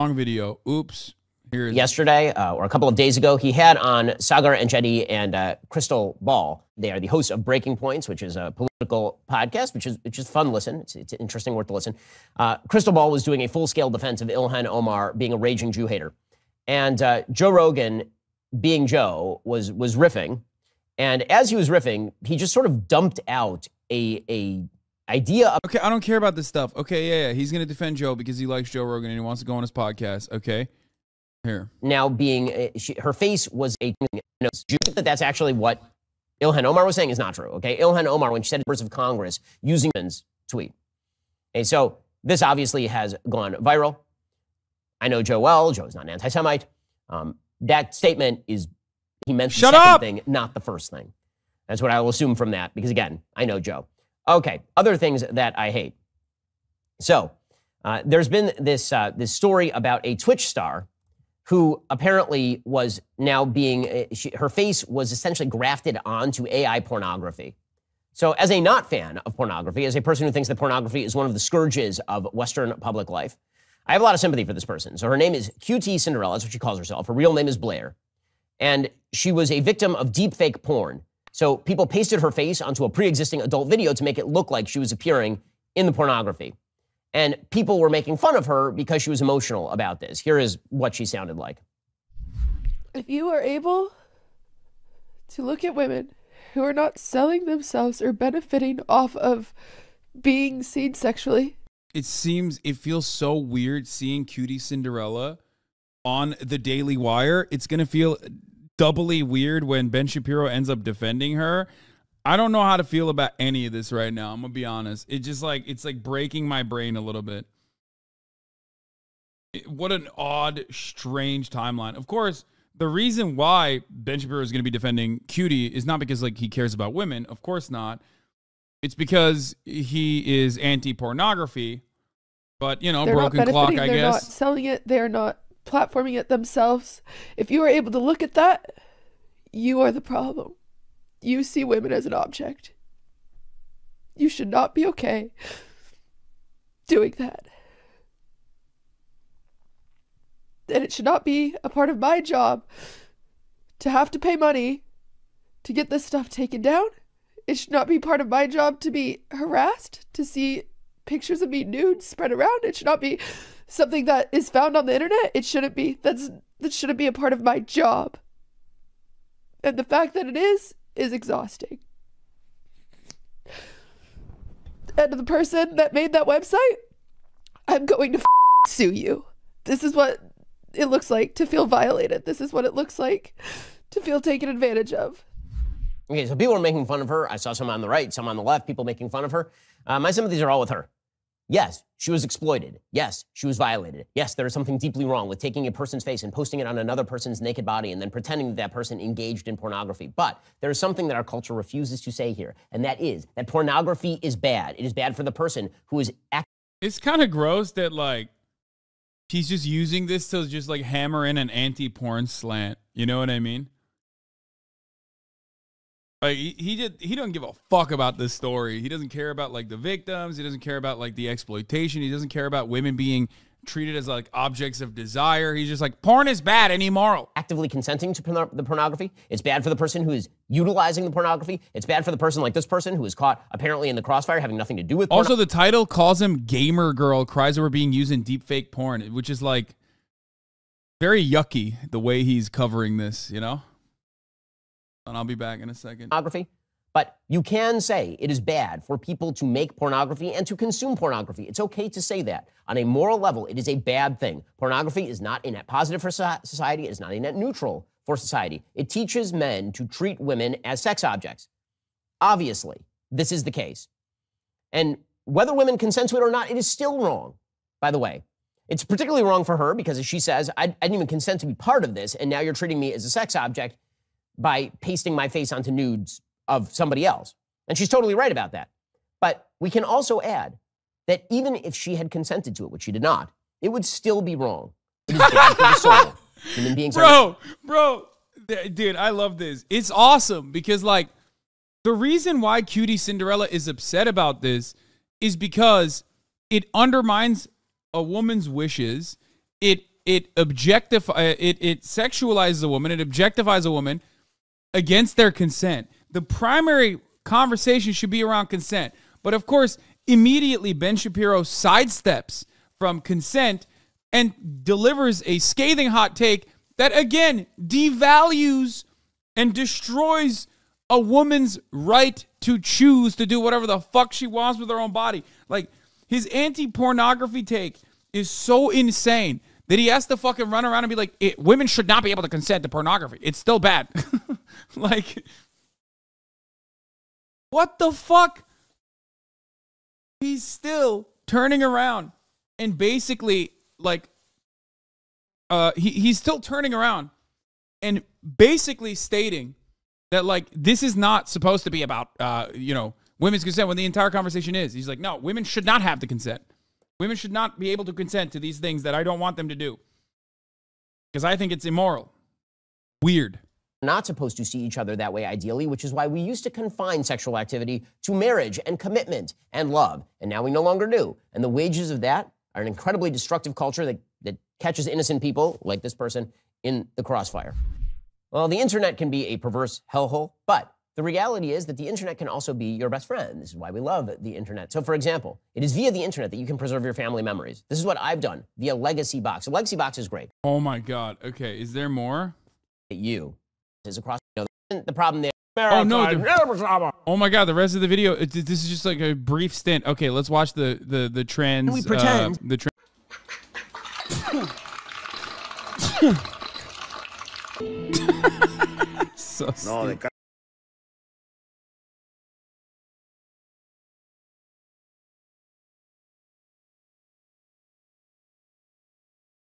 Long video. Oops. Yesterday, or a couple of days ago, he had on Sagar Enjeti and Crystal Ball. They are the hosts of Breaking Points, which is a political podcast, which is fun listen. It's interesting, worth to listen. Crystal Ball was doing a full-scale defense of Ilhan Omar being a raging Jew hater. And Joe Rogan, being Joe, was riffing. And as he was riffing, he just sort of dumped out a idea of... Okay, I don't care about this stuff. Okay, yeah. He's going to defend Joe because he likes Joe Rogan and he wants to go on his podcast. Okay. Here. Now being, her face was a, do you think that that's actually what Ilhan Omar was saying is not true, okay? Ilhan Omar, when she said members of Congress using women's tweet. Okay, so this obviously has gone viral. I know Joe well. Joe's not an anti-Semite. That statement is, he meant the second thing, not the first thing. That's what I will assume from that, because again, I know Joe. Okay, other things that I hate. So, there's been this story about a Twitch star who apparently was now being, her face was essentially grafted onto AI pornography. So as a not fan of pornography, as a person who thinks that pornography is one of the scourges of Western public life, I have a lot of sympathy for this person. So her name is QTCinderella, that's what she calls herself. Her real name is Blair. And she was a victim of deepfake porn. So people pasted her face onto a pre-existing adult video to make it look like she was appearing in the pornography. And people were making fun of her because she was emotional about this. Here is what she sounded like. If you are able to look at women who are not selling themselves or benefiting off of being seen sexually. It feels so weird seeing QTCinderella on the Daily Wire. It's going to feel doubly weird when Ben Shapiro ends up defending her. I don't know how to feel about any of this right now. I'm going to be honest. It's like breaking my brain a little bit. What an odd, strange timeline. Of course, the reason why Ben Shapiro is going to be defending Cutie is not because like he cares about women. Of course not. It's because he is anti-pornography. But, you know, broken clock, I guess. They're not selling it. They're not platforming it themselves. If you are able to look at that, you are the problem. You see women as an object. You should not be okay doing that. And it should not be a part of my job to have to pay money to get this stuff taken down. It should not be part of my job to be harassed, to see pictures of me nude spread around. It should not be something that is found on the internet. It shouldn't be. That shouldn't be a part of my job. And the fact that it is exhausting. And the person that made that website, I'm going to sue you. This is what it looks like to feel violated. This is what it looks like to feel taken advantage of. Okay, so people are making fun of her. I saw some on the right, some on the left, people making fun of her. My sympathies are all with her. Yes, she was exploited. Yes, she was violated. Yes, there is something deeply wrong with taking a person's face and posting it on another person's naked body and then pretending that that person engaged in pornography. But there is something that our culture refuses to say here, and that is that pornography is bad. It is bad for the person who is It's kind of gross that, like, he's just using this to just, like, hammer in an anti-porn slant. You know what I mean? Like, he doesn't give a fuck about this story. He doesn't care about, like, the victims. He doesn't care about, like, the exploitation. He doesn't care about women being treated as, like, objects of desire. He's just like, porn is bad and immoral. Actively consenting to the pornography. It's bad for the person who is utilizing the pornography. It's bad for the person like this person who is caught apparently in the crossfire having nothing to do with Also, the title calls him gamer girl, cries over being used in deepfake porn, which is, like, very yucky the way he's covering this, you know? And I'll be back in a second. Pornography. But you can say it is bad for people to make pornography and to consume pornography. It's okay to say that. On a moral level, it is a bad thing. Pornography is not a net positive for society. It is not a net neutral for society. It teaches men to treat women as sex objects. Obviously, this is the case. And whether women consent to it or not, it is still wrong, by the way. It's particularly wrong for her because, as she says, I didn't even consent to be part of this, and now you're treating me as a sex object by pasting my face onto nudes of somebody else. And she's totally right about that. But we can also add that even if she had consented to it, which she did not, it would still be wrong. It is bad for the soul. Human beings Bro, dude, I love this. It's awesome because, like, the reason why QTCinderella is upset about this is because it undermines a woman's wishes. It it sexualizes a woman, it objectifies a woman against their consent. The primary conversation should be around consent. But of course, immediately Ben Shapiro sidesteps from consent and delivers a scathing hot take that, again, devalues and destroys a woman's right to choose to do whatever the fuck she wants with her own body. Like, his anti-pornography take is so insane that he has to fucking run around and be like, women should not be able to consent to pornography. It's still bad. Like, what the fuck? He's still turning around and basically, like, he's still turning around and basically stating that, like, this is not supposed to be about, women's consent when the entire conversation is. He's like, no, women should not have the consent. Women should not be able to consent to these things that I don't want them to do because I think it's immoral. Weird. Not supposed to see each other that way ideally, which is why we used to confine sexual activity to marriage and commitment and love, and now we no longer do. And the wages of that are an incredibly destructive culture that catches innocent people, like this person, in the crossfire. Well, the internet can be a perverse hellhole, but the reality is that the internet can also be your best friend. This is why we love the internet. So, for example, it is via the internet that you can preserve your family memories. This is what I've done via Legacy Box. A Legacy Box is great. Oh my God. Okay, is there more? You is across the problem there. Oh no! Oh my God! The rest of the video. This is just like a brief stint. Okay, let's watch the trans. We pretend. So stupid.